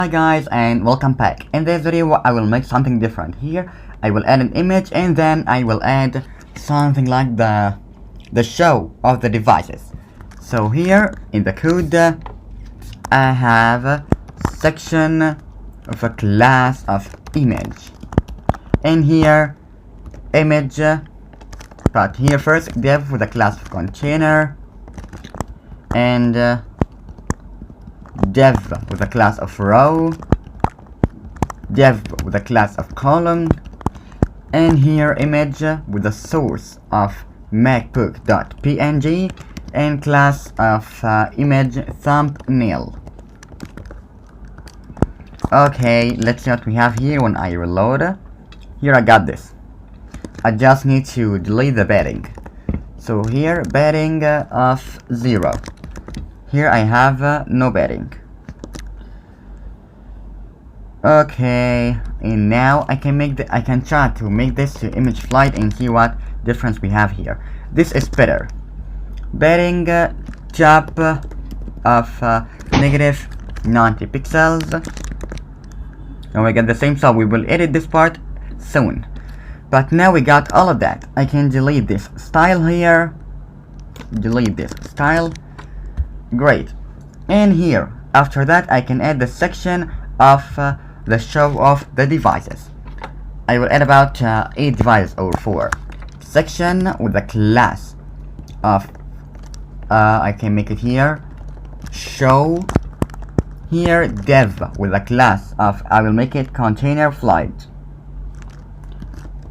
Hi guys and welcome back. In this video I will make something different. Here I will add an image and then I will add something like the show of the devices. So here in the code I have a section of a class of image, and here image, but here first dev with a class of container, and dev with a class of row, dev with a class of column, and here image with the source of macbook.png and class of image thumbnail. Okay, let's see what we have here when I reload. Here I got this. I just need to delete the padding. So here padding of 0. Here I have no padding. Okay, and now I can try to make this to image flight and see what difference we have here. This is better. Padding top of negative 90 pixels. And we get the same, so we will edit this part soon. But now we got all of that. I can delete this style here. Delete this style. Great. And here, after that, I can add the section of the show of the devices. I will add about 8 devices or 4. Section with a class of I can make it here show. Here dev with a class of, I will make it container flight.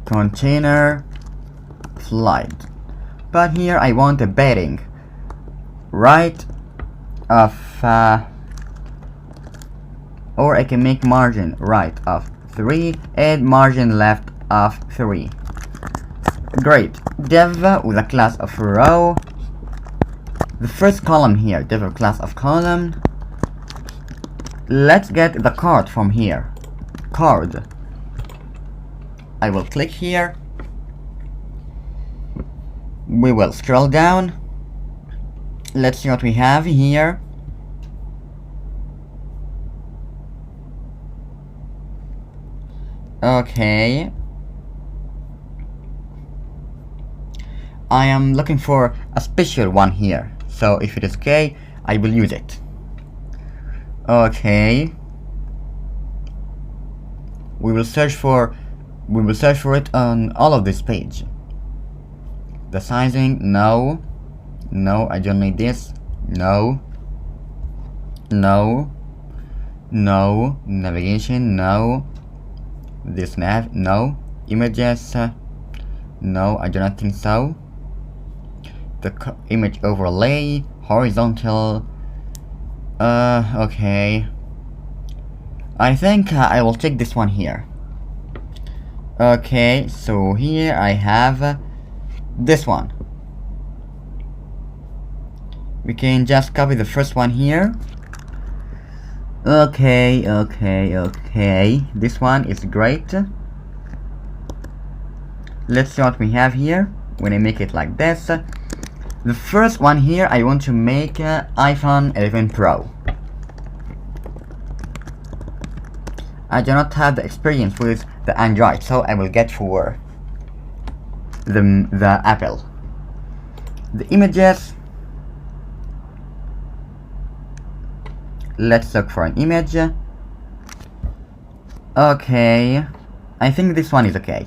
Container flight. But here I want a padding right of or I can make margin right of 3 and margin left of 3. Great. Dev with a class of row. The first column here, dev with class of column. Let's get the card from here. Card. I will click here. We will scroll down. Let's see what we have here. Okay. I am looking for a special one here. So if it is okay, I will use it. Okay. We will search for it on all of this page. The sizing, no. No, I don't need this. No. No. No. Navigation, no. This nav, no. Images, no, I do not think so. The image overlay, horizontal. Okay. I think I will take this one here. Okay, so here I have this one. We can just copy the first one here. Okay. This one is great. Let's see what we have here when I make it like this. The first one here, I want to make iPhone 11 Pro. I do not have the experience with the Android, so I will get for the Apple. The images. Let's look for an image. Okay, I think this one is okay.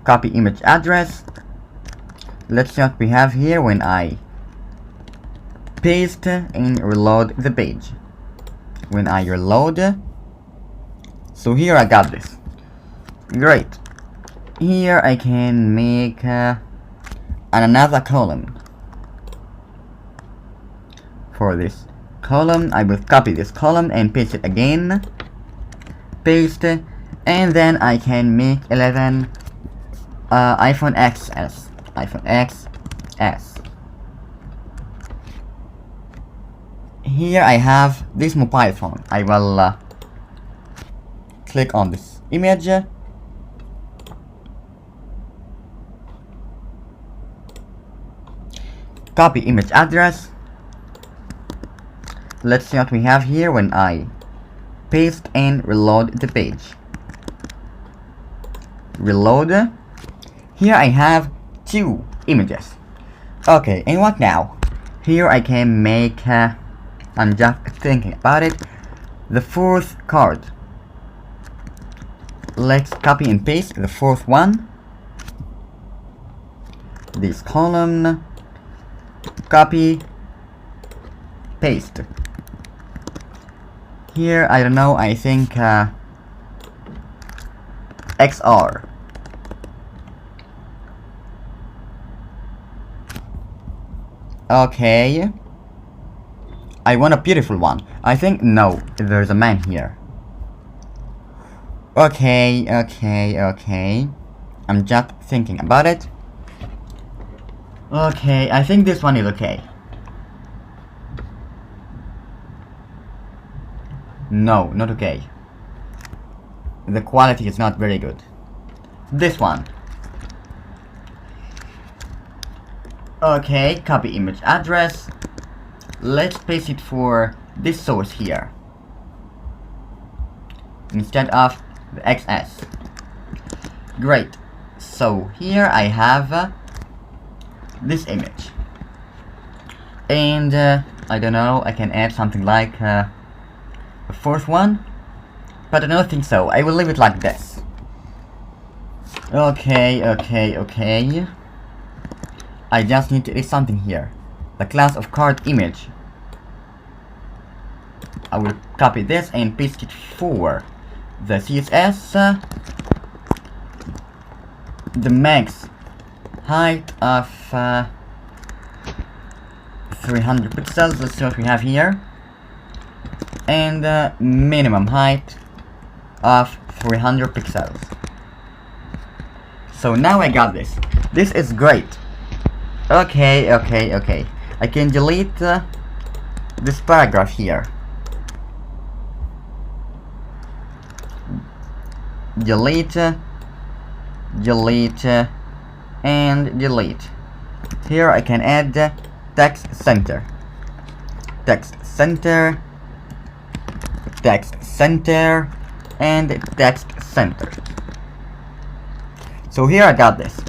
Copy image address. Let's see what we have here when I paste and reload the page. When I reload, so here I got this. Great. Here I can make another column. For this column, I will copy this column and paste it again. Paste, and then I can make 11 iPhone XS. iPhone XS. Here I have this mobile phone. I will click on this image. Copy image address. let's see what we have here when I paste and reload the page. Reload. Here I have 2 images. Okay, and what now? Here I can make, I'm just thinking about it, the 4th card. Let's copy and paste the 4th one. This column, copy, paste. Here, I don't know, I think XR. Okay. I want a beautiful one. I think, no, there's a man here. Okay. I'm just thinking about it. Okay, I think this one is okay. No, not okay. The quality is not very good. This one. Okay, copy image address. Let's paste it for this source here instead of the XS. Great. So here I have this image, and I don't know, I can add something like a 4th one, but I don't think so. I will leave it like this. Okay. I just need to add something here. The class of card image. I will copy this and paste it for the CSS. The max height of 300 pixels. Let's see what we have here. And minimum height of 300 pixels. So now I got this. This is great. Okay. I can delete this paragraph here. Delete, and delete. Here I can add text center, text center, and text center. So here I got this.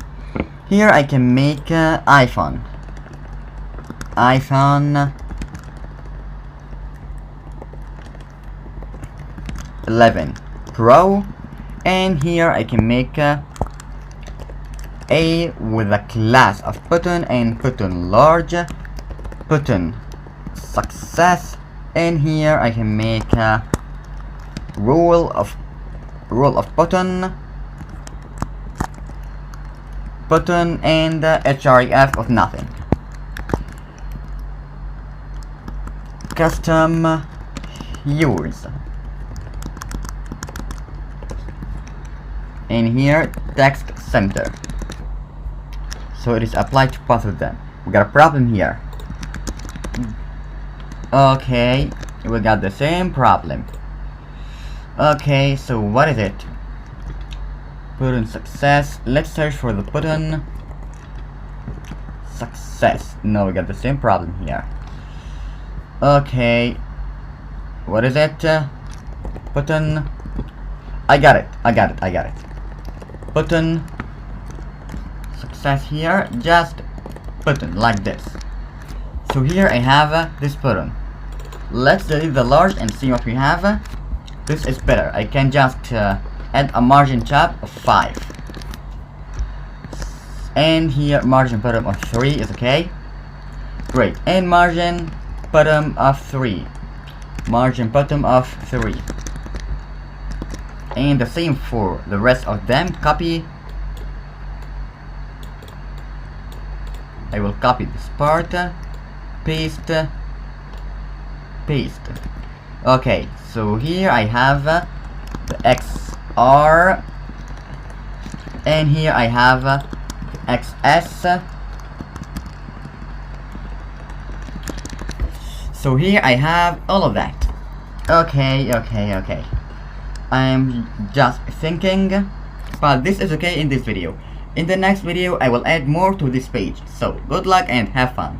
Here I can make iPhone 11 Pro, and here I can make a with a class of button and button large, button success, and here I can make a rule of button and href of nothing. Custom use, and here text center. So it is applied to both of them. We got a problem here. Okay, we got the same problem. Okay, so what is it? Button success. Let's search for the button success. No, we got the same problem here. Okay, what is it? Button. I got it. Button success here. Just button like this. So here I have this button. Let's delete the large and see what we have. This is better. I can just add a margin tab of 5, and here margin bottom of 3 is okay. Great. And margin bottom of 3, and the same for the rest of them. Copy. I will copy this part, paste. Okay, so here I have the XR, and here I have the XS. So here I have all of that. Okay. I'm just thinking, but this is okay in this video. In the next video I will add more to this page. So good luck and have fun.